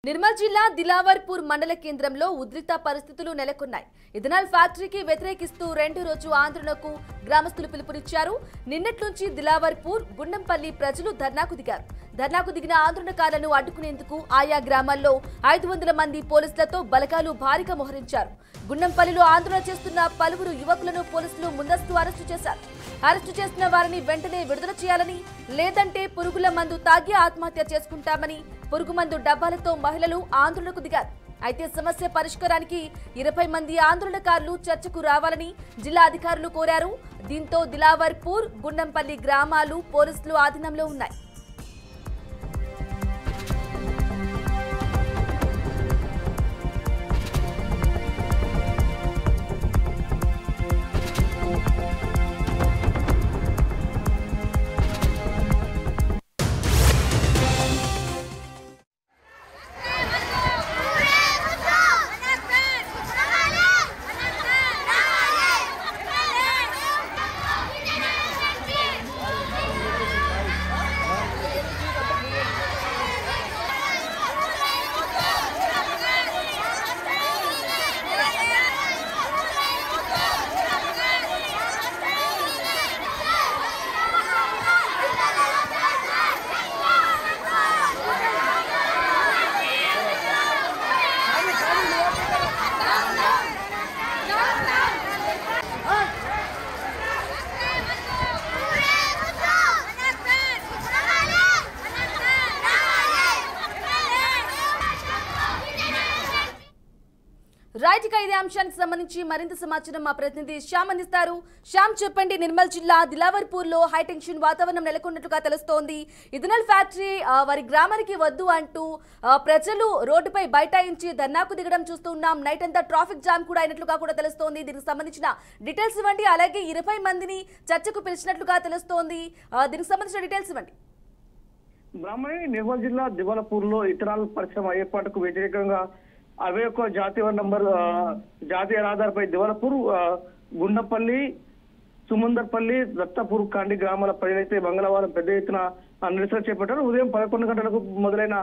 నిర్మల్ జిల్లా దిలావర్పూర్ మండల కేంద్రంలో ఉద్రిక్త పరిస్థితులు నెలకొన్నాయి. ఇథనాల్ ఫ్యాక్టరీకి వ్యతిరేకిస్తూ రెండో రోజు ఆందోళనకు గ్రామస్తులు పిలుపునిచ్చారు. నిన్నటి నుంచి దిలావర్పూర్, గుండంపల్లి ప్రజలు ధర్నాకు దిగారు. ధర్నాకు దిగిన ఆందోళనకారులను అడ్డుకునేందుకు ఆయా గ్రామాల్లో 500 మంది పోలీసులతో బలగాలు భారీగా మోహరించారు. గుండంపల్లిలో ఆందోళన చేస్తున్న పలువురు యువకులను పోలీసులు ముందస్తు అరెస్టు చేశారు. అరెస్టు చేసిన వారిని వెంటనే విడుదల చేయాలని, లేదంటే పురుగుల మందు తాగి ఆత్మహత్య చేసుకుంటామని పురుగు మందు డబ్బాలతో మహిళలు ఆందోళనకు దిగారు. అయితే సమస్య పరిష్కారానికి 20 మంది ఆందోళనకారులు చర్చకు రావాలని జిల్లా అధికారులు కోరారు. దీంతో దిలావర్పూర్, గుండంపల్లి గ్రామాలు పోలీసులు ఆధీనంలో ఉన్నాయి. రైట్ గా ఇదే అంశానికి సంబంధించి మరింత సమాచారం మా ప్రతినిధి శ్యామ్ అందిస్తారు. శ్యామ్, చెప్పండి. నిర్మల్ జిల్లా దిలావర్పూర్ లో హైటెన్షన్ వాతావరణం నెలకొన్నట్లుగా తెలుస్తోంది. ఇథనాల్ ఫ్యాక్టరీ వారి గ్రామానికి వద్దు అంటూ ప్రజలు రోడ్డుపై బైఠాయించి ధర్నాకు దిగడం చూస్తున్నాం. నైట్ అంతా ట్రాఫిక్ జామ్ కూడా అయినట్లుగా కూడా తెలుస్తోంది. దీనికి సంబంధించిన డీటెయిల్స్ ఇవ్వండి. అలాగే 20 మందిని చర్చకు పిలిచినట్లుగా తెలుస్తోంది. దీనికి సంబంధించిన డీటెయిల్స్ ఇవ్వండి. బ్రాహ్మణి నిర్మల్ జిల్లా దివాలపూర్ లో ఇథనాల్ పరిశ్రమ ఏర్పాటుకు వ్యతిరేకంగా 21 జాతీయ రహదారిపై దివాలపూర్, గుండపల్లి, సుమందర్పల్లి, దత్తపూర్ కాండి గ్రామాల ప్రజలైతే మంగళవారం పెద్ద ఎత్తున నిరసన చేపట్టారు. ఉదయం 11 గంటలకు మొదలైన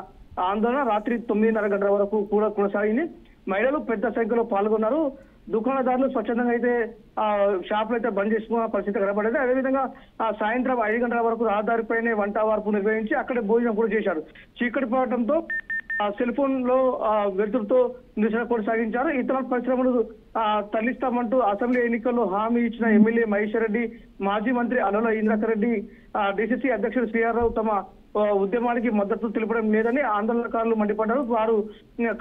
ఆందోళన రాత్రి 9:30 గంటల వరకు కూడా కొనసాగింది. మహిళలు పెద్ద సంఖ్యలో పాల్గొన్నారు. దుకాణదారులు స్వచ్ఛందంగా అయితే షాపులు అయితే బంద్ చేసుకున్న పరిస్థితి కనబడింది. అదేవిధంగా సాయంత్రం 5 గంటల వరకు రహదారిపైనే వంట వార్పు నిర్వహించి అక్కడే భోజనం కూడా చేశారు. చీకటి పడటంతో సెల్ ఫోన్ లో వెలుతురుతో నిరసన కొనసాగించారు. ఇథనాల్ పరిశ్రమలు తరలిస్తామంటూ అసెంబ్లీ ఎన్నికల్లో హామీ ఇచ్చిన ఎమ్మెల్యే మహేశ్వర్ రెడ్డి, మాజీ మంత్రి అల్లుల ఇంద్రకర్ రెడ్డి, డిసిసి అధ్యక్షుడు శ్రీఆర్ రావు తమ ఉద్యమానికి మద్దతు తెలపడం లేదని ఆందోళనకారులు మండిపడ్డారు. వారు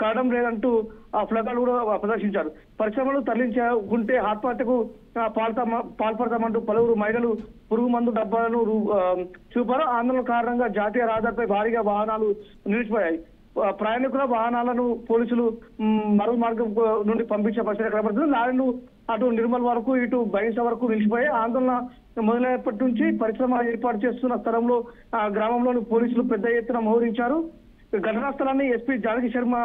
కావడం లేదంటూ ఫ్లగాలు కూడా ప్రదర్శించారు. పరిశ్రమలు తరలించుకుంటే ఆత్మహత్యకు పాల్పడతామంటూ పలువురు మహిళలు పురుగు మందు డబ్బాలను చూపారు. ఆందోళన కారణంగా జాతీయ రహదారిపై భారీగా వాహనాలు నిలిచిపోయాయి. ప్రయాణికుల వాహనాలను పోలీసులు మరో మార్గం నుండి పంపించే పరిస్థితి కనబడుతుంది. లారీలు అటు నిర్మల్ వరకు, ఇటు బైంస వరకు నిలిచిపోయాయి. ఆందోళన మొదలైనప్పటి నుంచి పరిశ్రమ ఏర్పాటు చేస్తున్న స్థలంలో గ్రామంలోని పోలీసులు పెద్ద ఎత్తున మోహరించారు. ఘటనా స్థలాన్ని ఎస్పీ జానకి శర్మ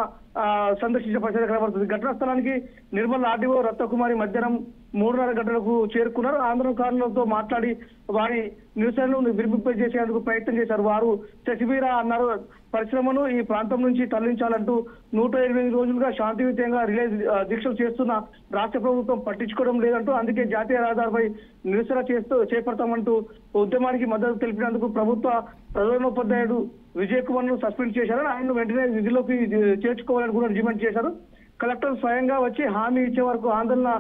సందర్శించే పరిస్థితి కనబడుతుంది. ఘటనా స్థలానికి నిర్మల్ ఆర్డీఓ రత్నకుమారి మధ్యాహ్నం 3:30 గంటలకు చేరుకున్నారు. ఆందోళనకారులతో మాట్లాడి వారి నిరసనను విరిపింపజేసేందుకు ప్రయత్నం చేశారు. వారు శశిబీరా అన్నారు. పరిశ్రమను ఈ ప్రాంతం నుంచి తరలించాలంటూ 108 రోజులుగా శాంతియుతంగా రిలే దీక్షలు చేస్తున్న రాష్ట్ర ప్రభుత్వం పట్టించుకోవడం లేదంటూ, అందుకే జాతీయ రహదారిపై నిరసన చేపడతామంటూ ఉద్యమానికి మద్దతు తెలిపినందుకు ప్రభుత్వ ప్రధానోపాధ్యాయుడు విజయ్ కుమార్ ను సస్పెండ్ చేశారు. ఆయన వెంటనే విధిలోకి చేర్చుకోవాలని కూడా డిమాండ్ చేశారు. కలెక్టర్ స్వయంగా వచ్చి హామీ ఇచ్చే వరకు ఆందోళన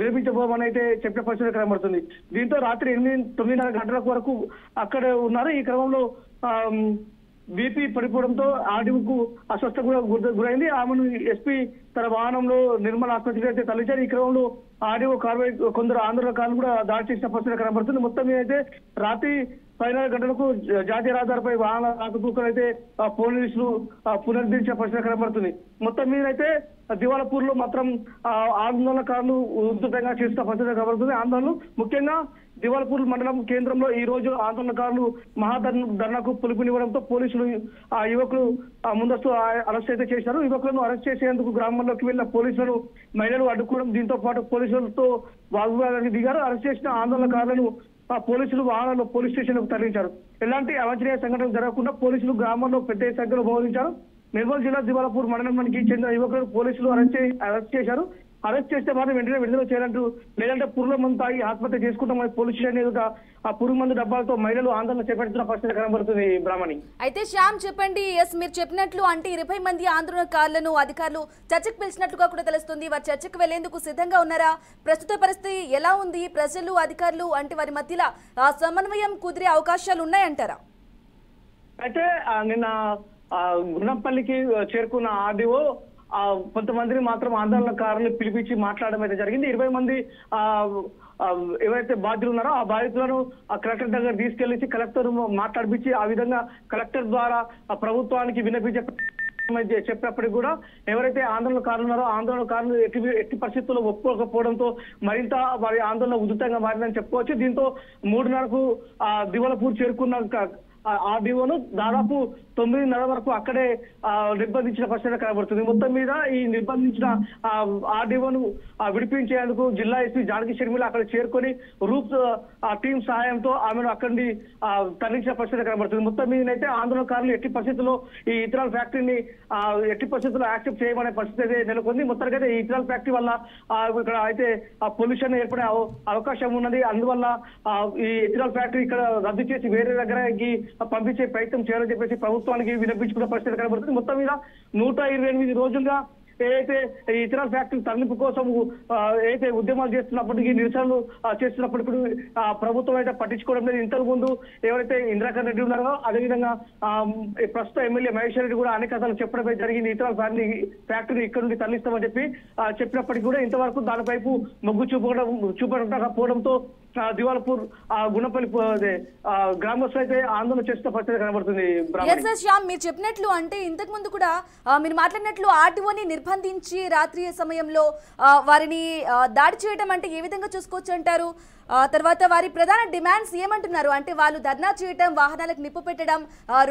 విరమించబోమని అయితే చెప్పే పరిస్థితి కనబడుతుంది. దీంతో రాత్రి 9:30 గంటల వరకు అక్కడే ఉన్నారు. ఈ క్రమంలో బీపీ పడిపోవడంతో ఆర్డీఓకు అస్వస్థకు గురైంది. ఆమెను ఎస్పీ తన వాహనంలో నిర్మల్ ఆసుపత్రికి అయితే తరలించారు. ఈ క్రమంలో ఆర్డీఓ కొందరు ఆందోళనకారులు కూడా దాడి చేసిన పరిస్థితి కనబడుతుంది. మొత్తం మీద అయితే రాత్రి 10:30 గంటలకు జాతీయ రహదారిపై వాహన రాకపోకలు అయితే పోలీసులు పునరుద్ధరించే పరిస్థితి కనబడుతుంది. మొత్తం మీద అయితే దివాలపూర్ లో మాత్రం ఆందోళనకారులు ఉధృతంగా చేస్తున్న పరిస్థితి కనబడుతుంది. ఆందోళనలు ముఖ్యంగా దివాలపూర్ మండలం కేంద్రంలో ఈ రోజు ఆందోళనకారులు మహాధర్నాకు పిలుపునివ్వడంతో పోలీసులు ఆ యువకులు ముందస్తు అరెస్ట్ అయితే చేశారు. యువకులను అరెస్ట్ చేసేందుకు గ్రామంలోకి వెళ్లిన పోలీసులను మహిళలు అడ్డుకోవడం, దీంతో పాటు పోలీసులతో వాగ్వాదానికి దిగారు. అరెస్ట్ చేసిన ఆందోళనకారులను పోలీసులు వాహనాల్లో పోలీస్ స్టేషన్ కు తరలించారు. ఎలాంటి అవాంఛనీయ సంఘటన జరగకుండా పోలీసులు గ్రామంలో పెద్ద సంఖ్యలో మోహరించారు. నిర్మల్ జిల్లా దివాలపూర్ మండలానికి చెందిన యువకులను పోలీసులు అరెస్ట్ చేశారు. అరెస్ట్ చేస్తే మాత్రం వెంటనే విడుదల చేయాలంటూ, లేదంటే పురుగుల మందు తాగి ఆత్మహత్య చేసుకుంటామని పోలీస్ స్టేషన్ ఎదుట ఆ పురుగు మందు డబ్బాలతో మహిళలు ఆందోళన చేపడుతున్న పరిస్థితి కనబడుతుంది. బ్రాహ్మణి అయితే శ్యామ్ చెప్పండి, మీరు చెప్పినట్లు అంటే 20 మంది ఆందోళనకారులను అధికారులు చర్చకు పిలిచినట్లుగా కూడా తెలుస్తుంది. వారు చర్చకు వెళ్లేందుకు సిద్ధంగా ఉన్నారా? ప్రస్తుత పరిస్థితి ఎలా ఉంది? ప్రజలు అధికారులు అంటే వారి మధ్యలో సమన్వయం కుదిరే అవకాశాలు ఉన్నాయంటారా? అయితే నిన్న గుండంపల్లికి చేరుకున్న ఆర్డీఓ కొంతమందిని మాత్రం ఆందోళనకారులను పిలిపించి మాట్లాడడం అయితే జరిగింది. 20 మంది ఎవరైతే బాధ్యులు ఉన్నారో ఆ బాధితులను కలెక్టర్ దగ్గర తీసుకెళ్లి కలెక్టర్ మాట్లాడిపించి ఆ విధంగా కలెక్టర్ ద్వారా ప్రభుత్వానికి విన్నపించే చెప్పినప్పటికీ కూడా ఎవరైతే ఆందోళనకారులు ఉన్నారో ఆందోళనకారులు ఎట్టి పరిస్థితుల్లో ఒప్పుకోకపోవడంతో మరింత వారి ఆందోళన ఉధృతంగా మారిందని చెప్పుకోవచ్చు. దీంతో 3:30కు దివాలపూర్ చేరుకున్న ఆర్డీఓను దాదాపు 9:30 వరకు అక్కడే నిర్బంధించిన పరిస్థితి కనబడుతుంది. మొత్తం మీద ఈ నిర్బంధించిన ఆర్డీఓను విడిపించేందుకు జిల్లా ఎస్పీ జానకి షర్మిల అక్కడ చేరుకొని రూప్ టీం సహాయంతో ఆమెను అక్కడి తరలించిన పరిస్థితి కనబడుతుంది. మొత్తం మీదనైతే ఆందోళనకారులు ఎట్టి పరిస్థితుల్లో ఈ ఇథనాల్ ఫ్యాక్టరీని ఎట్టి పరిస్థితుల్లో యాక్సెప్ట్ చేయమనే పరిస్థితి అయితే నెలకొంది. మొత్తానికైతే ఈ ఇథనాల్ ఫ్యాక్టరీ వల్ల ఇక్కడ అయితే పొల్యూషన్ ఏర్పడే అవకాశం ఉన్నది. అందువల్ల ఈ ఇథనాల్ ఫ్యాక్టరీ ఇక్కడ రద్దు చేసి వేరే దగ్గరకి పంపించే ప్రయత్నం చేయాలని చెప్పేసి ప్రభుత్వానికి వినిపించుకున్న పరిస్థితి కనబడుతుంది. మొత్తం మీద 128 రోజులుగా ఏదైతే ఈ ఇథనాల్ ఫ్యాక్టరీ తరలింపు కోసం ఏదైతే ఉద్యమాలు చేస్తున్నప్పటికీ నిరసనలు చేస్తున్నప్పటికీ ప్రభుత్వం అయితే పట్టించుకోవడం లేదు. ఇంతకు ముందు ఎవరైతే ఇంద్రాకర్ రెడ్డి ఉన్నారో అదేవిధంగా ప్రస్తుత ఎమ్మెల్యే మహేశ్వర్ రెడ్డి కూడా అనేక సార్లు చెప్పడం జరిగింది. ఇథనాల్ ఫ్యాక్టరీ ఇక్కడ నుండి తరలిస్తామని చెప్పినప్పటికీ కూడా ఇంతవరకు దానిపైపు మొగ్గు చూపకపోవడంతో దివాలపూర్ గుణపల్లి గ్రామస్తులు అయితే ఆందోళన చేస్తున్న పరిస్థితి కనబడుతుంది. శ్యామ్, మీరు చెప్పినట్లు అంటే ఇంతకు ముందు కూడా మీరు మాట్లాడినట్లు ఆర్టీఓని నిర్బంధించి రాత్రి సమయంలో వారిని దాడి చేయడం అంటే ఏ విధంగా చూసుకోవచ్చు అంటారు? తర్వాత వారి ప్రధాన డిమాండ్స్ ఏమంటున్నారు? అంటే వాళ్ళు ధర్నా చేయడం, వాహనాలకు నిప్పు పెట్టడం,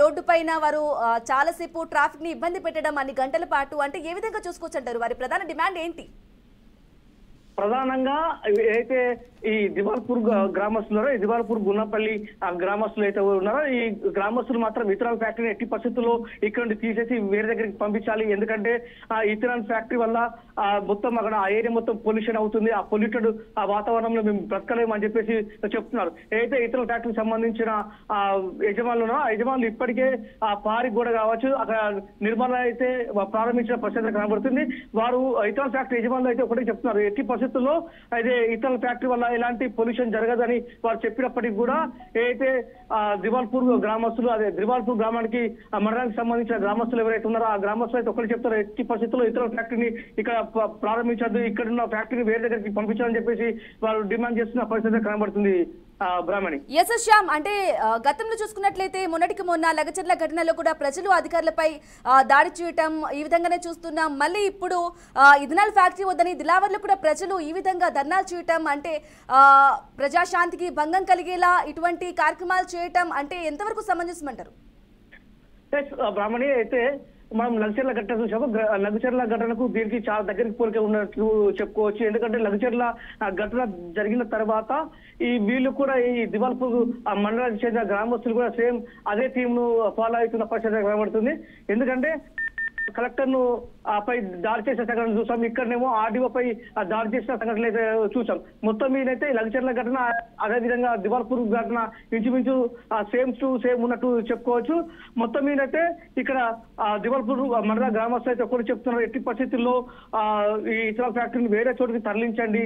రోడ్డు పైన వారు చాలాసేపు ట్రాఫిక్ ని ఇబ్బంది పెట్టడం అన్ని గంటల పాటు, అంటే ఏ విధంగా చూసుకోవచ్చు అంటారు? వారి ప్రధాన డిమాండ్ ఏంటి? ప్రధానంగా అయితే ఈ దివాల్పూర్ గ్రామస్తులు, ఈ దివాల్పూర్ గున్నపల్లి గ్రామస్తులు అయితే ఉన్నారో ఈ గ్రామస్తులు మాత్రం ఇథనాల్ ఫ్యాక్టరీని ఎట్టి పరిస్థితుల్లో ఇక్కడ నుండి తీసేసి వేరే దగ్గరికి పంపించాలి. ఎందుకంటే ఆ ఇథనాల్ ఫ్యాక్టరీ వల్ల మొత్తం అక్కడ ఆ ఏరియా మొత్తం పొల్యూషన్ అవుతుంది. ఆ పొల్యూటెడ్ ఆ వాతావరణంలో మేము బ్రతకలేము అని చెప్పేసి చెప్తున్నారు. ఏదైతే ఇథనాల్ ఫ్యాక్టరీకి సంబంధించిన యజమానులు ఉన్నారో ఆ యజమానులు ఇప్పటికే ఆ పారి గోడ కావచ్చు అక్కడ నిర్మాణం అయితే ప్రారంభించిన పరిస్థితి కనబడుతుంది. వారు ఇథనాల్ ఫ్యాక్టరీ యజమానులు అయితే ఒకటే చెప్తున్నారు, ఎట్టి పరిస్థితుల్లో అయితే ఇథనాల్ ఫ్యాక్టరీ వల్ల ఎలాంటి పొల్యూషన్ జరగదని వారు చెప్పినప్పటికీ కూడా ఏదైతే దివాల్పూర్ గ్రామస్తులు అదే దివాల్పూర్ గ్రామానికి మండలానికి సంబంధించిన గ్రామస్తులు ఎవరైతే ఉన్నారో ఆ గ్రామస్తులు అయితే ఒకటి చెప్తారు, ఎట్టి పరిస్థితుల్లో ఇథనాల్ ఫ్యాక్టరీని ఇక్కడ ప్రారంభించద్దు, ఇక్కడ ఉన్న ఫ్యాక్టరీని వేరే దగ్గరికి పంపించాలని చెప్పేసి వారు డిమాండ్ చేస్తున్న పరిస్థితి కనబడుతుంది. బ్రాహ్మణి శ్యామ్, అంటే గతంలో చూసుకున్నట్లయితే మొన్నటికి మొన్న లగచర్ల ఘటనలో కూడా ప్రజలు అధికారులపై దాడి చేయటం ఈ విధంగానే చూస్తున్నాం. మళ్ళీ ఇప్పుడు ఇథనాల్ ఫ్యాక్టరీ వద్దని దిలావర్లో కూడా ప్రజలు ఈ విధంగా ధర్నాలు చేయటం అంటే ప్రజాశాంతికి భంగం కలిగేలా ఇటువంటి కార్యక్రమాలు చేయటం అంటే ఎంతవరకు సమంజసం అంటారు? బ్రాహ్మణి అయితే మనం లగచర్ల ఘటన చూసాము. లగచర్ల ఘటనకు దీనికి చాలా దగ్గరికి పోలిక ఉన్నట్లు చెప్పుకోవచ్చు. ఎందుకంటే లగచర్ల ఘటన జరిగిన తర్వాత ఈ వీళ్ళు కూడా ఈ దివాల్పూర్ మండలానికి చెందిన గ్రామస్తులు కూడా సేమ్ అదే టీమ్ ను ఫాలో అవుతున్న పరిస్థితి కనబడుతుంది. ఎందుకంటే కలెక్టర్ ను పై దాడి చేసిన సంఘటన చూసాం, ఇక్కడనేమో ఆర్డీఓ పై దాడి చేసిన సంఘటనలు అయితే చూసాం. మొత్తం మీదైతే లగచర్ల ఘటన అదేవిధంగా దివాల్పూర్ ఘటన ఇంచుమించు సేమ్ టు సేమ్ ఉన్నట్టు చెప్పుకోవచ్చు. మొత్తం మీదైతే ఇక్కడ దివాల్పూర్ మండల గ్రామస్తులు అయితే ఒకటి చెప్తున్నారు, ఎట్టి పరిస్థితుల్లో ఈ ఇథనాల్ ఫ్యాక్టరీని వేరే చోటుకి తరలించండి,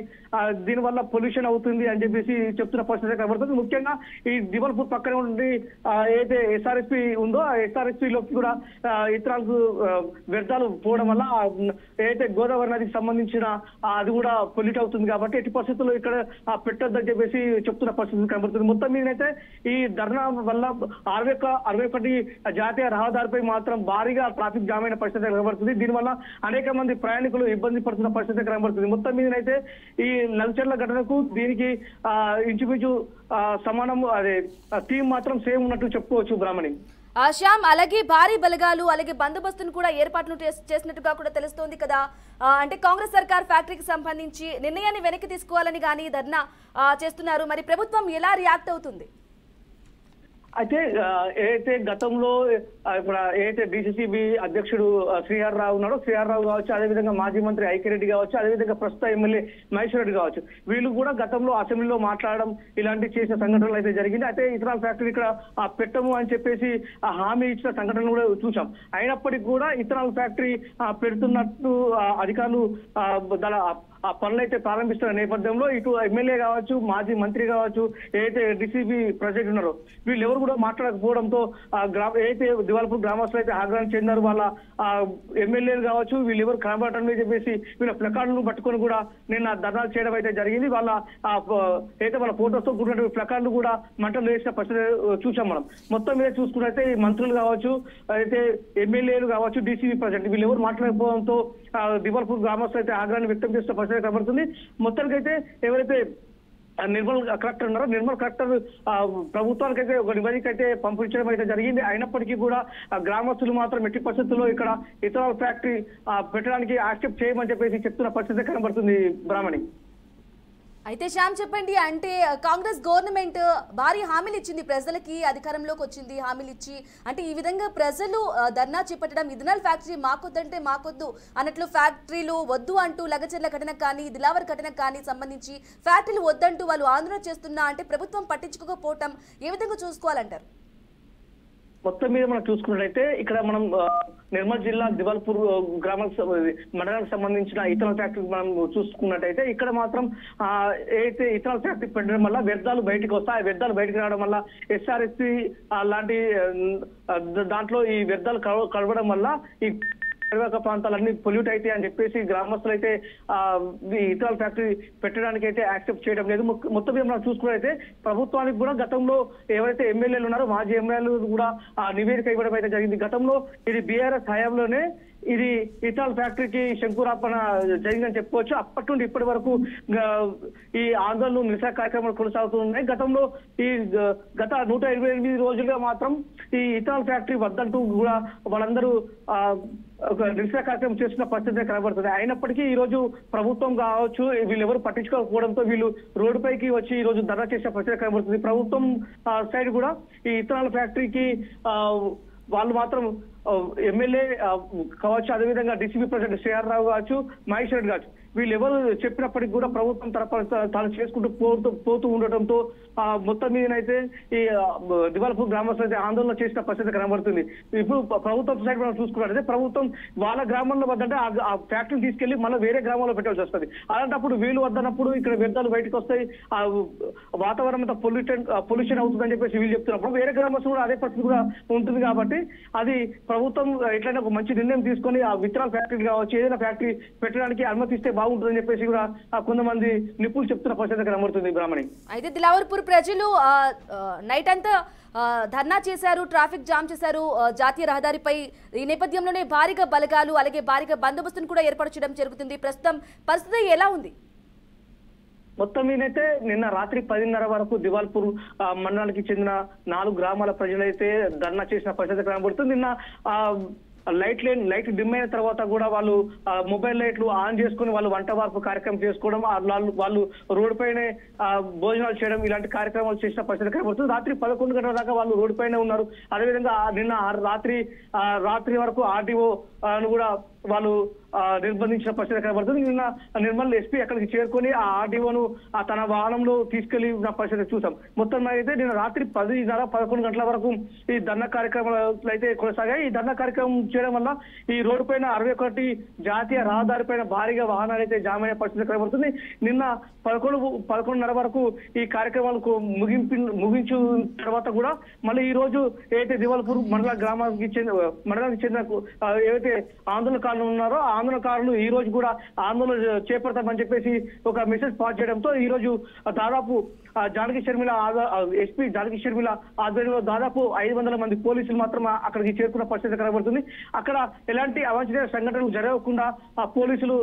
దీనివల్ల పొల్యూషన్ అవుతుంది అని చెప్పేసి చెప్తున్న పరిస్థితి కనబడుతుంది. ముఖ్యంగా ఈ దివాల్పూర్ పక్కనే ఉండి ఏదైతే ఎస్ఆర్ఎస్పీ ఉందో ఆ ఎస్ఆర్ఎస్పీ లోకి కూడా ఇథనాల్ వ్యర్థాలు పోవడం వల్ల ఏదైతే గోదావరి నదికి సంబంధించిన అది కూడా పొల్యూట్ అవుతుంది. కాబట్టి ఎట్టి పరిస్థితుల్లో ఇక్కడ పెట్టొద్దని చెప్పేసి చెప్తున్న పరిస్థితి కనబడుతుంది. మొత్తం మీదైతే ఈ ధర్నా వల్ల 61 జాతీయ రహదారిపై మాత్రం భారీగా ట్రాఫిక్ జామ్ అయిన పరిస్థితి కనబడుతుంది. దీనివల్ల అనేక మంది ప్రయాణికులు ఇబ్బంది పడుతున్న పరిస్థితి కనబడుతుంది. మొత్తం మీదనైతే ఈ లగచర్ల ఘటనకు దీనికి ఇంచుమించు సమానం అదే టీం మాత్రం సేమ్ ఉన్నట్టు చెప్పుకోవచ్చు. బ్రాహ్మణి శ్యామ్, అలాగే భారీ బలగాలు అలాగే బందోబస్తును కూడా ఏర్పాట్లు చేసినట్టుగా కూడా తెలుస్తోంది కదా. అంటే కాంగ్రెస్ సర్కార్ ఫ్యాక్టరీకి సంబంధించి నిర్ణయాన్ని వెనక్కి తీసుకోవాలని కానీ ధర్నా చేస్తున్నారు. మరి ప్రభుత్వం ఎలా రియాక్ట్ అవుతుంది? అయితే ఏదైతే గతంలో ఇప్పుడు ఏదైతే డిసిసిబి అధ్యక్షుడు శ్రీహర్ రావు ఉన్నాడో, శ్రీహర్ రావు కావచ్చు, అదేవిధంగా మాజీ మంత్రి ఐకిరెడ్డి కావచ్చు, అదేవిధంగా ప్రస్తుత ఎమ్మెల్యే మహేశ్వర్ రెడ్డి కావచ్చు, వీళ్ళు కూడా గతంలో అసెంబ్లీలో మాట్లాడడం ఇలాంటి చేసిన సంఘటనలు అయితే జరిగింది. అయితే ఇథనాల్ ఫ్యాక్టరీ ఇక్కడ పెట్టము అని చెప్పేసి హామీ ఇచ్చిన సంఘటనలు కూడా చూసాం. అయినప్పటికీ కూడా ఇథనాల్ ఫ్యాక్టరీ పెడుతున్నట్టు అధికారులు ఆ పనులు అయితే ప్రారంభిస్తున్న నేపథ్యంలో ఇటు ఎమ్మెల్యే కావచ్చు, మాజీ మంత్రి కావచ్చు, ఏదైతే డిసిబి ప్రెసిడెంట్ ఉన్నారో వీళ్ళెవరు కూడా మాట్లాడకపోవడంతో ఏదైతే దివాల్పూర్ గ్రామస్తులు అయితే ఆగ్రహం చెందారు. వాళ్ళ ఎమ్మెల్యేలు కావచ్చు వీళ్ళెవరు కనబడటం అని చెప్పేసి వీళ్ళ ప్లకార్డులను పట్టుకొని కూడా నిన్న ధర్నాలు చేయడం అయితే జరిగింది. వాళ్ళ అయితే వాళ్ళ ఫోటోస్తో కూడినటువంటి ప్లకార్డులు కూడా మంటలు వేసిన పరిస్థితి చూసాం మనం. మొత్తం మీద చూసుకున్నైతే ఈ మంత్రులు కావచ్చు, అయితే ఎమ్మెల్యేలు కావచ్చు, డిసిబి ప్రెసిడెంట్ వీళ్ళెవరు మాట్లాడకపోవడంతో దివాల్పూర్ గ్రామస్తులు అయితే ఆగ్రహాన్ని వ్యక్తం చేసిన పరిస్థితి కనబడుతుంది. మొత్తానికైతే ఎవరైతే నిర్మల్ కలెక్టర్ ఉన్నారో నిర్మల్ కలెక్టర్ ప్రభుత్వానికి అయితే ఒక నివేదిక అయితే పంపించడం అయితే జరిగింది. అయినప్పటికీ కూడా గ్రామస్తులు మాత్రం ఎట్టి పరిస్థితుల్లో ఇక్కడ ఇథనాల్ ఫ్యాక్టరీ పెట్టడానికి యాక్సెప్ట్ చేయమని చెప్పేసి చెప్తున్న పరిస్థితి కనబడుతుంది. బ్రాహ్మణి అయితే శ్యామ్ చెప్పండి, అంటే కాంగ్రెస్ గవర్నమెంట్ భారీ హామీలు ఇచ్చింది, ప్రజలకి అధికారంలోకి వచ్చింది హామీలు ఇచ్చి, అంటే ఈ విధంగా ప్రజలు ధర్నా చేపట్టడం ఇథనాల్ ఫ్యాక్టరీ మాకొద్దంటే మాకొద్దు అన్నట్లు ఫ్యాక్టరీలు వద్దు అంటూ లగచర్ల ఘటనకు కానీ దిలావర్ ఘటనకు కానీ సంబంధించి ఫ్యాక్టరీలు వద్దంటూ వాళ్ళు ఆందోళన చేస్తున్నా అంటే ప్రభుత్వం పట్టించుకోకపోవటం ఏ విధంగా చూసుకోవాలంటారు? మొత్తం మీద మనం చూసుకున్నట్లయితే ఇక్కడ మనం నిర్మల్ జిల్లా దివాల్పూర్ మండలానికి సంబంధించిన ఇథనాల్ ఫ్యాక్టరీ మనం చూసుకున్నట్టయితే ఇక్కడ మాత్రం ఏదైతే ఇథనాల్ ఫ్యాక్టరీ పెట్టడం వల్ల వ్యర్థాలు బయటకు వస్తాయి. ఆ వ్యర్థాలు బయటకు రావడం వల్ల ఎస్ఆర్ఎస్పి లాంటి దాంట్లో ఈ వ్యర్థాలు కలవడం వల్ల ఈ పరివాహక ప్రాంతాలన్నీ పొల్యూట్ అయితే అని చెప్పేసి గ్రామస్తులు అయితే ఈ ఇథనాల్ ఫ్యాక్టరీ పెట్టడానికి అయితే యాక్సెప్ట్ చేయడం లేదు. మొత్తం మీద మనం చూసుకున్నట్లయితే ప్రభుత్వానికి కూడా గతంలో ఎవరైతే ఎమ్మెల్యేలు ఉన్నారో మాజీ ఎమ్మెల్యేలు కూడా నివేదిక ఇవ్వడం అయితే జరిగింది. గతంలో ఇది బీఆర్ఎస్ హయాంలోనే ఇది ఇథనాల్ ఫ్యాక్టరీకి శంకురాపణ జరిగిందని చెప్పుకోవచ్చు. అప్పటి నుండి ఇప్పటి వరకు ఈ ఆందోళనలు నిరసన కార్యక్రమాలు కొనసాగుతున్నాయి. గతంలో ఈ గత 128 రోజులుగా మాత్రం ఈ ఇథనాల్ ఫ్యాక్టరీ వద్దంటూ కూడా వాళ్ళందరూ ఒక నిరసన కార్యక్రమం చేస్తున్న పరిస్థితి కనబడుతుంది. అయినప్పటికీ ఈ రోజు ప్రభుత్వం కావచ్చు వీళ్ళెవరు పట్టించుకోకపోవడంతో వీళ్ళు రోడ్డుపైకి వచ్చి ఈ రోజు ధర్నా చేసే పరిస్థితి కనబడుతుంది. ప్రభుత్వం సైడ్ కూడా ఈ ఇథనాల్ ఫ్యాక్టరీకి వాళ్ళు మాత్రం ఎమ్మెల్యే కావచ్చు, అదేవిధంగా డిసిబి ప్రెసిడెంట్ శ్రీహర్ రావు కావచ్చు, మహేశ్వర్ రెడ్డి కావచ్చు, వీళ్ళు ఎవరు చెప్పినప్పటికీ కూడా ప్రభుత్వం తాను చేసుకుంటూ పోతూ ఉండటంతో మొత్తం మీదనైతే ఈ దివాల్పూర్ గ్రామస్తులు అయితే ఆందోళన చేసిన పరిస్థితి కనబడుతుంది. ఇప్పుడు ప్రభుత్వం సైడ్ మనం చూసుకున్నట్లయితే ప్రభుత్వం వాళ్ళ గ్రామంలో వద్దంటే ఆ ఫ్యాక్టరీని తీసుకెళ్లి మళ్ళీ వేరే గ్రామంలో పెట్టాల్సి వస్తుంది. అలాంటప్పుడు వీళ్ళు వద్దన్నప్పుడు ఇక్కడ వ్యర్థాలు బయటకు వస్తాయి, ఆ వాతావరణం అంతా పొల్యూషన్ అవుతుందని చెప్పేసి వీళ్ళు చెప్తున్నప్పుడు వేరే గ్రామస్తులు కూడా అదే పరిస్థితి కూడా ఉంటుంది. కాబట్టి అది ప్రభుత్వం ఎట్లయినా ఒక మంచి నిర్ణయం తీసుకొని ఆ ఇథనాల్ ఫ్యాక్టరీ కావచ్చు ఏదైనా ఫ్యాక్టరీ పెట్టడానికి అనుమతిస్తే బాగుంటుందని చెప్పేసి కూడా కొంతమంది నిపుణులు చెప్తున్న పరిస్థితి కనబడుతుంది. బ్రాహ్మణి అయితే దిలావర్పూర్ ప్రజలు నైట్ అంతా ధర్నా చేశారు, ట్రాఫిక్ జామ్ చేశారు జాతీయ రహదారిపై. ఈ నేపథ్యంలోనే భారీగా బలగాలు అలాగే భారీగా బందోబస్తును కూడా ఏర్పాటు చేయడం జరుగుతుంది. ప్రస్తుతం పరిస్థితి ఎలా ఉంది? మొత్తం మీదైతే నిన్న రాత్రి 10:30 వరకు దివాల్పూర్ మండలానికి చెందిన 4 గ్రామాల ప్రజలైతే ధర్నా చేసిన పరిస్థితి కనబడుతుంది. నిన్న లైట్ డిమ్ అయిన తర్వాత కూడా వాళ్ళు మొబైల్ లైట్లు ఆన్ చేసుకుని వాళ్ళు వంట వార్పు కార్యక్రమం చేసుకోవడం, వాళ్ళు రోడ్డు పైనే భోజనాలు చేయడం ఇలాంటి కార్యక్రమాలు చేసిన పరిస్థితి కనబడుతుంది. రాత్రి 11 గంటల దాకా వాళ్ళు రోడ్డు పైనే ఉన్నారు. అదేవిధంగా నిన్న రాత్రి వరకు ఆర్డీఓ కూడా వాళ్ళు నిర్బంధించిన పరిస్థితి కనబడుతుంది. నిన్న నిర్మల్ ఎస్పీ అక్కడికి చేరుకొని ఆ ఆర్డీఓను తన వాహనంలో తీసుకెళ్లి పరిస్థితి చూసాం. మొత్తం అయితే నిన్న రాత్రి 10:30-11 గంటల వరకు ఈ ధర్నా కార్యక్రమాలు అయితే కొనసాగాయి. ఈ ధర్నా కార్యక్రమం చేయడం వల్ల ఈ రోడ్డు పైన 61 జాతీయ రహదారి పైన భారీగా వాహనాలు అయితే జామ్ అయ్యే పరిస్థితి కనబడుతుంది. నిన్న 11:30 వరకు ఈ కార్యక్రమాలకు ముగించిన తర్వాత కూడా మళ్ళీ ఈ రోజు ఏదైతే దివాల్పూర్ మండలానికి చెందిన ఏవైతే ఆందోళనకారులు ఉన్నారో ఆ ఆందోళనకారులు ఈ రోజు కూడా ఆందోళన చేపడతామని చెప్పేసి ఒక మెసేజ్ పాస్ చేయడంతో ఈ రోజు దాదాపు జానకి షర్మిల ఎస్పీ జానకి షర్మిల ఆధ్వర్యంలో దాదాపు 500 మంది పోలీసులు మాత్రం అక్కడికి చేరుకున్న పరిస్థితి కనబడుతుంది. అక్కడ ఎలాంటి అవాంఛనీయ సంఘటనలు జరగకుండా ఆ పోలీసులు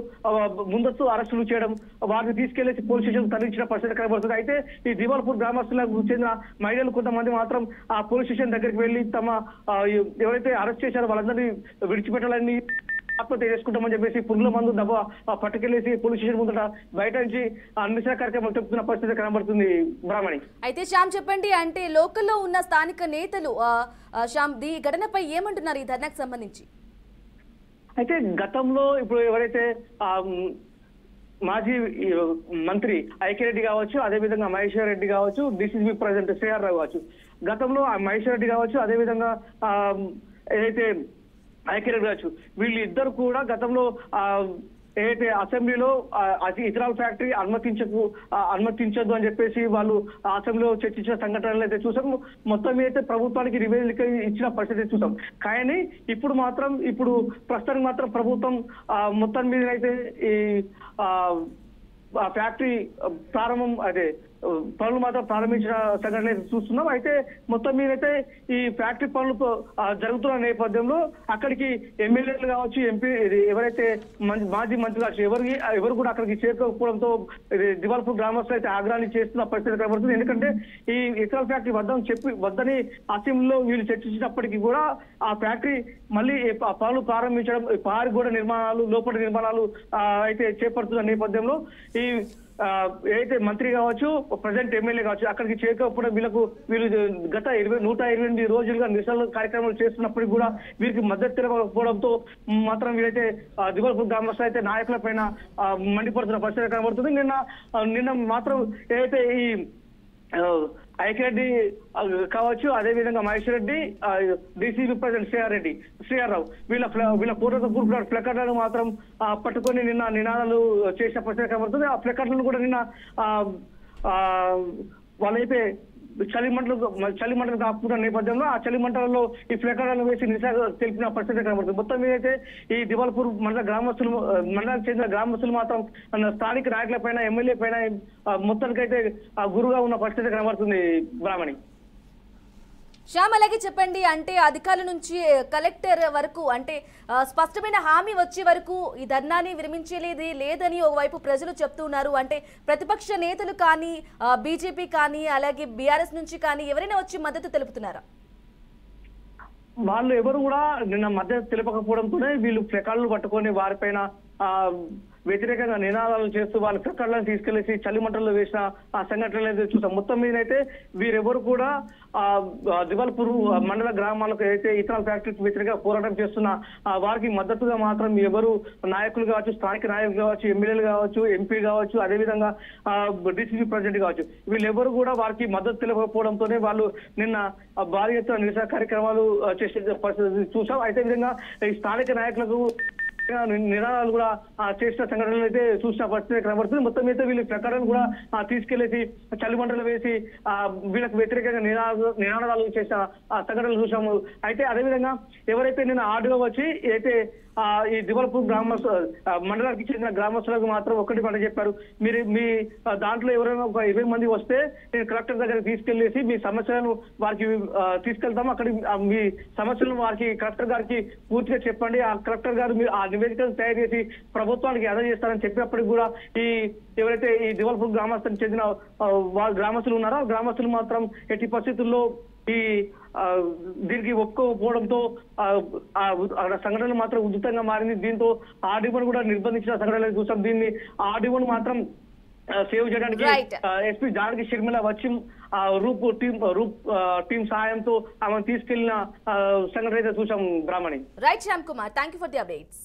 ముందస్తు అరెస్టులు చేయడం, వారిని తీసుకెళ్లేసి పోలీస్ స్టేషన్ తరలించిన పరిస్థితి కనబడుతుంది. అయితే ఈ దివాల్పూర్ గ్రామస్తులకు చెందిన మహిళలు కొంతమంది మాత్రం ఆ పోలీస్ స్టేషన్ దగ్గరికి వెళ్లి తమ ఎవరైతే అరెస్ట్ చేశారో వాళ్ళందరినీ విడిచిపెట్టాలని ఆత్మహత్య చేసుకుంటామని చెప్పేసి పురుగుల మందు దెబ్బ పట్టుకెళ్లేసి పోలీస్ స్టేషన్ ముందట బయట నుంచి నిరసన కార్యక్రమాలు చెప్తున్న పరిస్థితి కనబడుతుంది బ్రాహ్మణి. అయితే శ్యామ్ చెప్పండి, అంటే లోకల్లో ఉన్న స్థానిక నేతలు శ్యామ్ ఈ ఘటనపై ఏమంటున్నారు ఈ ధర్నాకు సంబంధించి? అయితే గతంలో ఇప్పుడు ఎవరైతే మాజీ మంత్రి ఐక్యరెడ్డి కావచ్చు, అదేవిధంగా మహేశ్వర్ రెడ్డి కావచ్చు, డిసిసిబి ప్రెసిడెంట్ శ్రీఆర్ రావు కావచ్చు, గతంలో మహేశ్వర్ రెడ్డి కావచ్చు, అదేవిధంగా ఏదైతే ఐక్యరెడ్డి కావచ్చు, వీళ్ళిద్దరు కూడా గతంలో ఏదైతే అసెంబ్లీలో ఇథనాల్ ఫ్యాక్టరీ అనుమతించద్దు అని చెప్పేసి వాళ్ళు అసెంబ్లీలో చర్చించిన సంఘటనలు అయితే చూసాం. మొత్తం అయితే ప్రభుత్వానికి నివేదిక ఇచ్చిన పరిస్థితి చూసాం. కానీ ఇప్పుడు ప్రస్తుతానికి మాత్రం ప్రభుత్వం మొత్తం మీద అయితే ఈ ఫ్యాక్టరీ ప్రారంభం పనులు మాత్రం ప్రారంభించిన సంఘటన అయితే చూస్తున్నాం. అయితే మొత్తం మీదైతే ఈ ఫ్యాక్టరీ పనులు జరుగుతున్న నేపథ్యంలో అక్కడికి ఎమ్మెల్యేలు కావచ్చు, ఎంపీ ఎవరైతే మాజీ మంత్రి కావచ్చు, ఎవరు కూడా అక్కడికి చేరుకోకపోవడంతో దివాల్పూర్ గ్రామస్తులు అయితే ఆగ్రహాన్ని చేస్తున్న పరిస్థితి కనబడుతుంది. ఎందుకంటే ఈ ఇథనాల్ ఫ్యాక్టరీ వద్దని అసెంబ్లీలో వీళ్ళు చర్చించినప్పటికీ కూడా ఆ ఫ్యాక్టరీ మళ్ళీ పనులు ప్రారంభించడం, పారి గోడ నిర్మాణాలు, లోపల నిర్మాణాలు అయితే చేపడుతున్న నేపథ్యంలో ఈ ఏదైతే మంత్రి కావచ్చు, ప్రజెంట్ ఎమ్మెల్యే కావచ్చు, అక్కడికి చేరుకోకపోవడం వీళ్ళు గత 128 రోజులుగా నిరసన కార్యక్రమాలు చేస్తున్నప్పటికీ కూడా వీరికి మద్దతు తెలపకపోవడంతో మాత్రం వీరైతే దివాల్పూర్ గ్రామస్తులు అయితే నాయకుల పైన మండిపడుతున్న పరిస్థితి కనబడుతుంది. నిన్న మాత్రం ఏదైతే ఈ ఐక్యరెడ్డి కావచ్చు, అదేవిధంగా మహేశ్వర్ రెడ్డి, డిసిబి ప్రెసిడెంట్ శ్రీఆర్ రావు వీళ్ళ ఫోటోతో కూడుకున్న ప్లకార్డులను మాత్రం పట్టుకొని నిన్న నినాదాలు చేసిన పరిస్థితి కనబడుతుంది. ఆ ప్లకార్డులను కూడా నిన్న వాళ్ళైతే చలిమంటలు కాపుతున్న నేపథ్యంలో ఆ చలిమంటలలో ఈ ప్లకార్డులను వేసి నిరసన తెలిపిన పరిస్థితి కనబడుతుంది. మొత్తం మీదైతే ఈ దివాల్పూర్ మండలానికి చెందిన గ్రామస్తులు మాత్రం స్థానిక నాయకుల పైన, ఎమ్మెల్యే పైన మొత్తానికైతే గురుగా ఉన్న పరిస్థితి కనబడుతుంది బ్రాహ్మణి. శ్యామ్ అలాగే చెప్పండి, అంటే అధికారుల నుంచి కలెక్టర్ వరకు అంటే స్పష్టమైన హామీ వచ్చే వరకు ఈ ధర్నాని లేదని ఒకవైపు ప్రజలు చెప్తున్నారు. అంటే ప్రతిపక్ష నేతలు కానీ, బీజేపీ కానీ, అలాగే బీఆర్ఎస్ నుంచి కానీ ఎవరైనా వచ్చి మద్దతు తెలుపుతున్నారా? వాళ్ళు ఎవరు కూడా నిన్న మద్దతు తెలపకపోవడంతోనే వీళ్ళు ప్లకార్డులు పట్టుకొని వారిపైన వ్యతిరేకంగా నినాదాలు చేస్తూ వాళ్ళ ప్లకార్డులను తీసుకెళ్లేసి చలిమంటల్లో వేసిన ఆ సంఘటనలు అయితే చూసాం. మొత్తం మీదైతే వీరెవరు కూడా దివాల్పూర్ మండల గ్రామాలకు అయితే ఇథనాల్ ఫ్యాక్టరీకి వ్యతిరేకంగా పోరాటం చేస్తున్న వారికి మద్దతుగా మాత్రం ఎవరు నాయకులు కావచ్చు, స్థానిక నాయకులు కావచ్చు, ఎమ్మెల్యేలు కావచ్చు, ఎంపీ కావచ్చు, అదేవిధంగా డిసిసి ప్రెసిడెంట్ కావచ్చు, వీళ్ళెవరు కూడా వారికి మద్దతు తెలపకపోవడంతోనే వాళ్ళు నిన్న భారీ ఎత్తున నిరసన కార్యక్రమాలు చేసే పరిస్థితి చూసాం. అయితే విధంగా ఈ స్థానిక నాయకులకు నినాదాలు కూడా చేసిన సంఘటనలు అయితే చూసిన పరిస్థితి కనబడుతుంది. మొత్తం అయితే వీళ్ళు ప్రకారం కూడా తీసుకెళ్లేసి చలిమంటలు వేసి వీళ్ళకు వ్యతిరేకంగా నినాదాలు చేసిన సంఘటనలు చూసాము. అయితే అదేవిధంగా ఎవరైతే నిన్న ఆర్డీఓ వచ్చి అయితే ఈ దివాల్పూర్ మండలానికి చెందిన గ్రామస్తులకు మాత్రం ఒకటి మాట చెప్పారు, మీరు మీ దాంట్లో ఎవరైనా ఒక 20 మంది వస్తే నేను కలెక్టర్ దగ్గరికి తీసుకెళ్లేసి మీ సమస్యలను వారికి తీసుకెళ్తాము, అక్కడ మీ సమస్యలను వారికి కలెక్టర్ గారికి పూర్తిగా చెప్పండి, ఆ కలెక్టర్ గారు మీరు ఆ నివేదికను తయారు చేసి ప్రభుత్వానికి అందజేస్తారని చెప్పినప్పటికీ కూడా ఎవరైతే ఈ దివాల్పూర్ గ్రామస్తులకు చెందిన గ్రామస్తులు ఉన్నారో ఆ గ్రామస్తులు మాత్రం ఎట్టి పరిస్థితుల్లో దీనికి ఒప్పుకోకపోవడంతో సంఘటనలు మాత్రం ఉధృతంగా మారింది. దీంతో ఆర్డీఓను కూడా నిర్బంధించిన సంఘటనలు చూసాం. దీన్ని ఆర్డీఓను మాత్రం సేవ్ చేయడానికి ఎస్పీ జానకి షర్మిల వచ్చి రూప్ టీం సహాయంతో ఆమెను తీసుకెళ్లిన సంఘటన అయితే చూసాం Brahmani. Right Shyam Kumar, thank you for the updates.